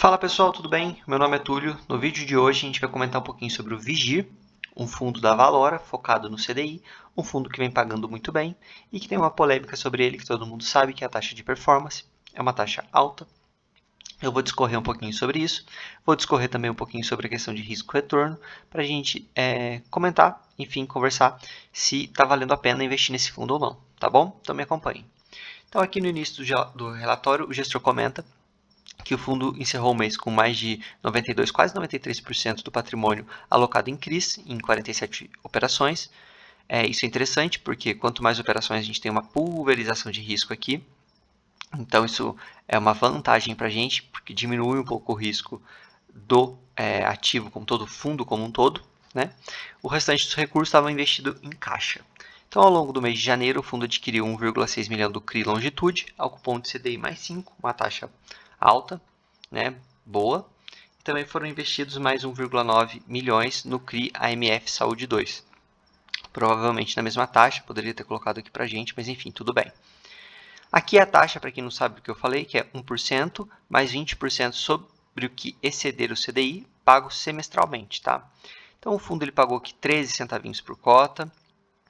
Fala pessoal, tudo bem? Meu nome é Túlio. No vídeo de hoje a gente vai comentar um pouquinho sobre o Vigir, um fundo da Valora focado no CDI, um fundo que vem pagando muito bem e que tem uma polêmica sobre ele que todo mundo sabe, que é a taxa de performance. É uma taxa alta. Eu vou discorrer um pouquinho sobre isso, vou discorrer também um pouquinho sobre a questão de risco-retorno, para a gente comentar, enfim, conversar se está valendo a pena investir nesse fundo ou não, tá bom? Então me acompanhe. Então aqui no início do relatório, o gestor comenta que o fundo encerrou o mês com mais de 92, quase 93% do patrimônio alocado em CRIs, em 47 operações. Isso é interessante, porque quanto mais operações a gente tem uma pulverização de risco aqui, então isso é uma vantagem para a gente, porque diminui um pouco o risco do ativo como todo, fundo como um todo, né? O restante dos recursos estava investido em caixa. Então, ao longo do mês de janeiro, o fundo adquiriu 1,6 milhão do CRI Longitude, ao cupom de CDI mais 5, uma taxa alta, né, boa. E também foram investidos mais 1,9 milhões no CRI AMF Saúde 2. Provavelmente na mesma taxa, poderia ter colocado aqui para a gente, mas enfim, tudo bem. Aqui é a taxa, para quem não sabe o que eu falei, que é 1% mais 20% sobre o que exceder o CDI, pago semestralmente, tá? Então, o fundo ele pagou aqui 13 centavinhos por cota,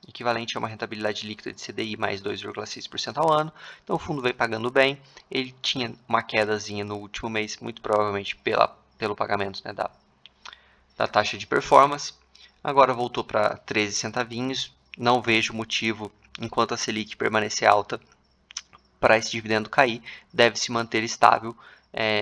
equivalente a uma rentabilidade líquida de CDI mais 2,6% ao ano. Então, o fundo veio pagando bem. Ele tinha uma quedazinha no último mês, muito provavelmente pelo pagamento, né, da taxa de performance. Agora voltou para 13 centavinhos. Não vejo motivo, enquanto a Selic permanecer alta, para esse dividendo cair, deve se manter estável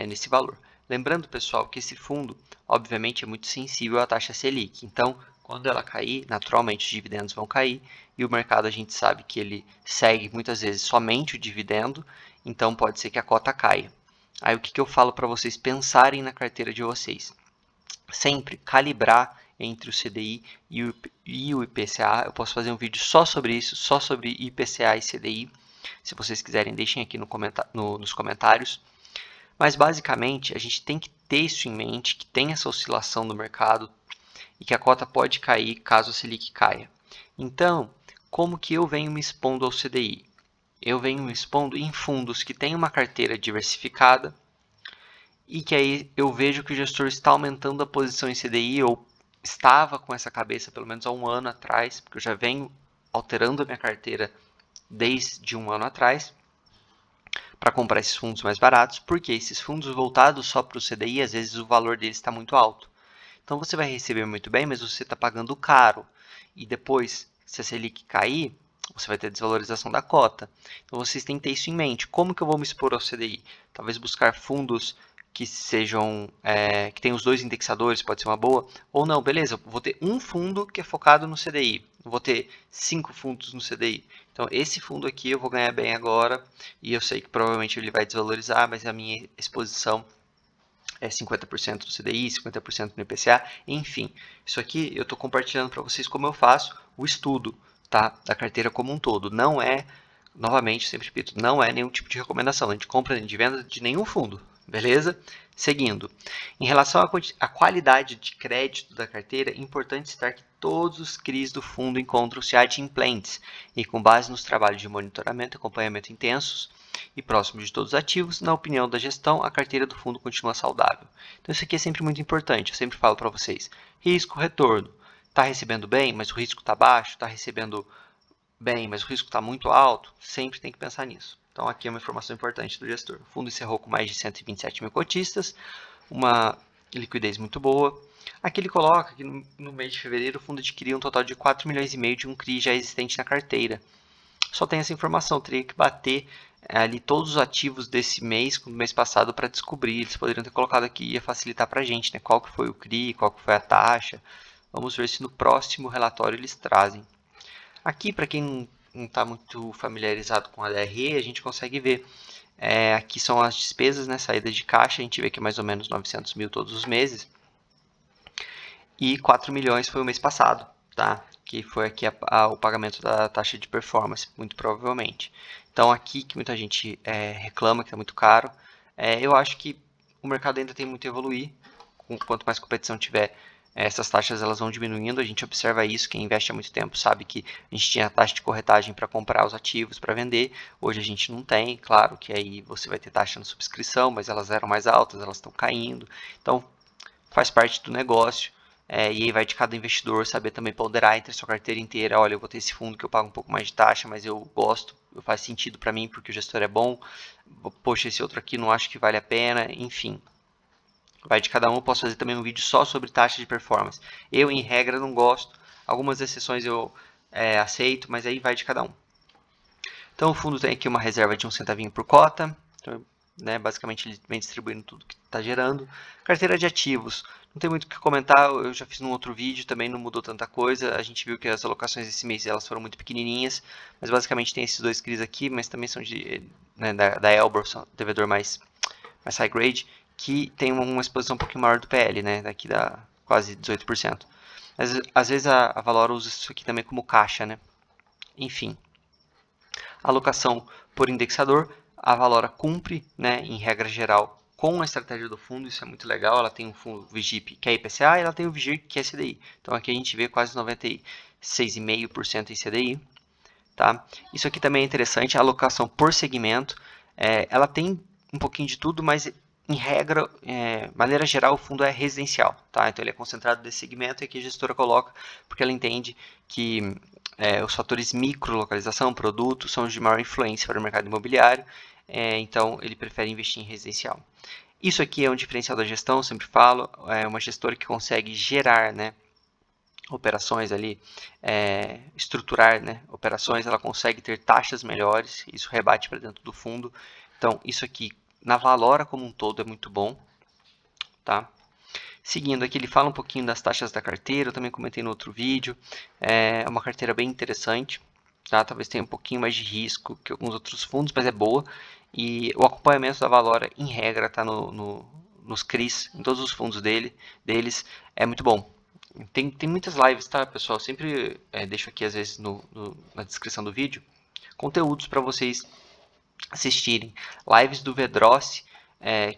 nesse valor. Lembrando, pessoal, que esse fundo, obviamente, é muito sensível à taxa Selic. Então, quando ela cair, naturalmente os dividendos vão cair e o mercado a gente sabe que ele segue muitas vezes somente o dividendo, então pode ser que a cota caia. Aí o que eu falo para vocês pensarem na carteira de vocês? Sempre calibrar entre o CDI e o IPCA. Eu posso fazer um vídeo só sobre isso, só sobre IPCA e CDI. Se vocês quiserem, deixem aqui nos comentários. Mas basicamente, a gente tem que ter isso em mente, que tem essa oscilação no mercado e que a cota pode cair caso a Selic caia. Então, como que eu venho me expondo ao CDI? Eu venho me expondo em fundos que têm uma carteira diversificada e que aí eu vejo que o gestor está aumentando a posição em CDI, ou estava com essa cabeça pelo menos há um ano atrás, porque eu já venho alterando a minha carteira desde um ano atrás, para comprar esses fundos mais baratos, porque esses fundos voltados só para o CDI, às vezes o valor deles está muito alto. Então você vai receber muito bem, mas você está pagando caro. E depois, se a Selic cair, você vai ter desvalorização da cota. Então vocês têm que ter isso em mente. Como que eu vou me expor ao CDI? Talvez buscar fundos que sejam que tem os dois indexadores, pode ser uma boa, ou não, beleza, vou ter um fundo que é focado no CDI, vou ter 5 fundos no CDI. Então esse fundo aqui eu vou ganhar bem agora, e eu sei que provavelmente ele vai desvalorizar, mas a minha exposição é 50% do CDI, 50% no IPCA, enfim. Isso aqui eu estou compartilhando para vocês como eu faço o estudo, tá, da carteira como um todo. Não é, novamente, sempre repito, não é nenhum tipo de recomendação de compra nem de venda de nenhum fundo, beleza? Seguindo, em relação à qualidade de crédito da carteira, é importante citar que todos os CRIs do fundo encontram-se adimplentes e, com base nos trabalhos de monitoramento e acompanhamento intensos e próximos de todos os ativos, na opinião da gestão, a carteira do fundo continua saudável. Então isso aqui é sempre muito importante, eu sempre falo para vocês. Risco, retorno. Está recebendo bem, mas o risco está baixo? Está recebendo bem, mas o risco está muito alto? Sempre tem que pensar nisso. Então aqui é uma informação importante do gestor. O fundo encerrou com mais de 127 mil cotistas, uma liquidez muito boa. Aqui ele coloca que no mês de fevereiro o fundo adquiriu um total de 4 milhões e meio de um CRI já existente na carteira. Só tem essa informação, teria que bater ali todos os ativos desse mês, do mês passado, para descobrir. Eles poderiam ter colocado aqui, ia facilitar para a gente, né? Qual que foi o CRI, qual que foi a taxa. Vamos ver se no próximo relatório eles trazem. Aqui, para quem não está muito familiarizado com a DRE, a gente consegue ver. Aqui são as despesas, né, saídas de caixa, a gente vê que é mais ou menos 900 mil todos os meses. E 4 milhões foi o mês passado, tá? Que foi aqui o pagamento da taxa de performance, muito provavelmente. Então aqui que muita gente reclama que está muito caro, eu acho que o mercado ainda tem muito a evoluir. Quanto mais competição tiver, essas taxas elas vão diminuindo, a gente observa isso, quem investe há muito tempo sabe que a gente tinha taxa de corretagem para comprar os ativos, para vender, hoje a gente não tem, claro que aí você vai ter taxa na subscrição, mas elas eram mais altas, elas estão caindo, então faz parte do negócio, e aí vai de cada investidor saber também ponderar entre a sua carteira inteira, olha, eu vou ter esse fundo que eu pago um pouco mais de taxa, mas eu gosto, faz sentido para mim porque o gestor é bom, poxa, esse outro aqui não acho que vale a pena, enfim. Vai de cada um, eu posso fazer também um vídeo só sobre taxa de performance. Eu, em regra, não gosto. Algumas exceções eu aceito, mas aí vai de cada um. Então, o fundo tem aqui uma reserva de 1 centavinho por cota. Então, basicamente, ele vem distribuindo tudo que está gerando. Carteira de ativos. Não tem muito o que comentar, eu já fiz num outro vídeo, também não mudou tanta coisa. A gente viu que as alocações desse mês elas foram muito pequenininhas, mas basicamente tem esses dois CRIs aqui, mas também são da Elbor, devedor mais high grade, que tem uma exposição um pouquinho maior do PL, né? Daqui dá quase 18%. Às vezes a Valora usa isso aqui também como caixa, né? Enfim, alocação por indexador, a Valora cumpre, né, em regra geral, com a estratégia do fundo, isso é muito legal. Ela tem um fundo VIGIP que é IPCA e ela tem o VIGIR que é CDI. Então aqui a gente vê quase 96,5% em CDI. Tá? Isso aqui também é interessante, a alocação por segmento, ela tem um pouquinho de tudo, mas em regra, maneira geral, o fundo é residencial, tá? Então ele é concentrado nesse segmento e aqui a gestora coloca porque ela entende que os fatores micro, localização, produto, são os de maior influência para o mercado imobiliário, então ele prefere investir em residencial. Isso aqui é um diferencial da gestão, eu sempre falo, é uma gestora que consegue gerar, né, operações ali, estruturar, né, operações, ela consegue ter taxas melhores, isso rebate para dentro do fundo. Então, isso aqui na Valora como um todo é muito bom, tá? Seguindo aqui, ele fala um pouquinho das taxas da carteira, eu também comentei no outro vídeo, é uma carteira bem interessante, tá? Talvez tenha um pouquinho mais de risco que alguns outros fundos, mas é boa, e o acompanhamento da Valora, em regra, está nos CRIs, em todos os fundos deles, é muito bom. Tem muitas lives, tá, pessoal? Sempre deixo aqui, às vezes, na descrição do vídeo, conteúdos para vocês assistirem. Lives do Vedrossi,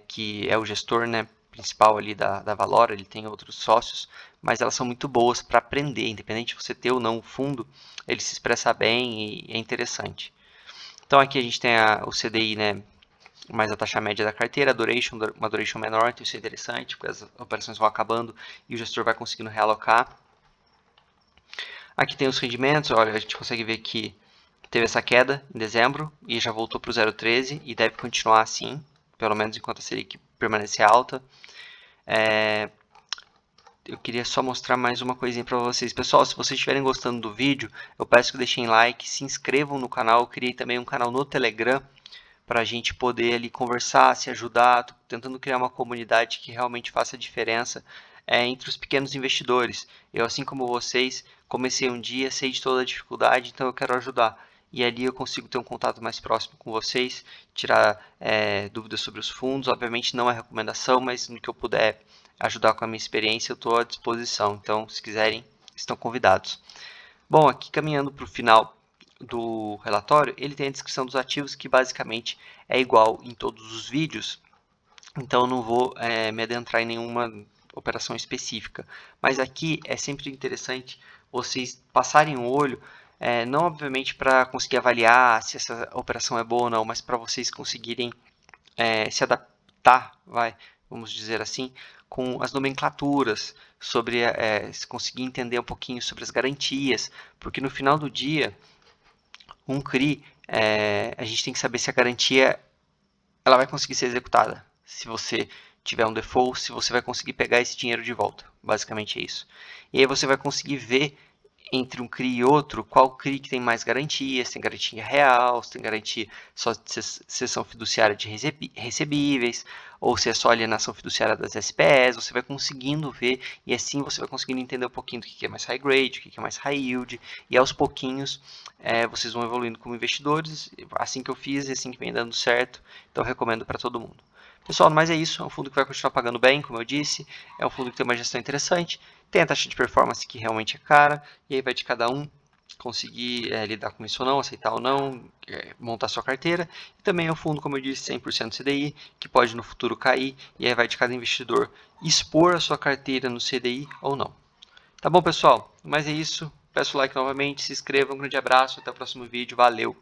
que é o gestor, né, principal ali da Valora, ele tem outros sócios, mas elas são muito boas para aprender, independente de você ter ou não o fundo, ele se expressa bem e é interessante. Então aqui a gente tem o CDI, né, mais a taxa média da carteira, a duration, uma duration menor, então isso é interessante, porque as operações vão acabando e o gestor vai conseguindo realocar. Aqui tem os rendimentos, olha, a gente consegue ver que teve essa queda em dezembro e já voltou para o 0,13 e deve continuar assim, pelo menos enquanto a Selic permanecer alta. Eu queria só mostrar mais uma coisinha para vocês. Pessoal, se vocês estiverem gostando do vídeo, eu peço que deixem like, se inscrevam no canal. Eu criei também um canal no Telegram para a gente poder ali conversar, se ajudar. Estou tentando criar uma comunidade que realmente faça diferença entre os pequenos investidores. Eu, assim como vocês, comecei um dia, sei de toda a dificuldade, então eu quero ajudar. E ali eu consigo ter um contato mais próximo com vocês, tirar dúvidas sobre os fundos. Obviamente não é recomendação, mas no que eu puder ajudar com a minha experiência, eu estou à disposição. Então, se quiserem, estão convidados. Bom, aqui caminhando para o final do relatório, ele tem a descrição dos ativos que basicamente é igual em todos os vídeos, então eu não vou me adentrar em nenhuma operação específica, mas aqui é sempre interessante vocês passarem o olho, não obviamente para conseguir avaliar se essa operação é boa ou não, mas para vocês conseguirem se adaptar, vamos dizer assim, com as nomenclaturas, sobre conseguir entender um pouquinho sobre as garantias, porque no final do dia um CRI, a gente tem que saber se a garantia ela vai conseguir ser executada. Se você tiver um default, se você vai conseguir pegar esse dinheiro de volta. Basicamente é isso. E aí você vai conseguir ver entre um CRI e outro, qual CRI que tem mais garantias, tem garantia real, se tem garantia só de cessão fiduciária de recebíveis, ou se é só alienação fiduciária das SPS, você vai conseguindo ver, e assim você vai conseguindo entender um pouquinho do que é mais high grade, o que é mais high yield, e aos pouquinhos vocês vão evoluindo como investidores, assim que eu fiz e assim que vem dando certo, então eu recomendo para todo mundo. Pessoal, mas é isso, é um fundo que vai continuar pagando bem, como eu disse, é um fundo que tem uma gestão interessante, tem a taxa de performance que realmente é cara, e aí vai de cada um. conseguir lidar com isso ou não, aceitar ou não, montar sua carteira. E também é um fundo, como eu disse, 100% CDI, que pode no futuro cair, e aí vai de cada investidor expor a sua carteira no CDI ou não. Tá bom, pessoal? Mas é isso. Peço o like novamente, se inscreva, um grande abraço, até o próximo vídeo, valeu!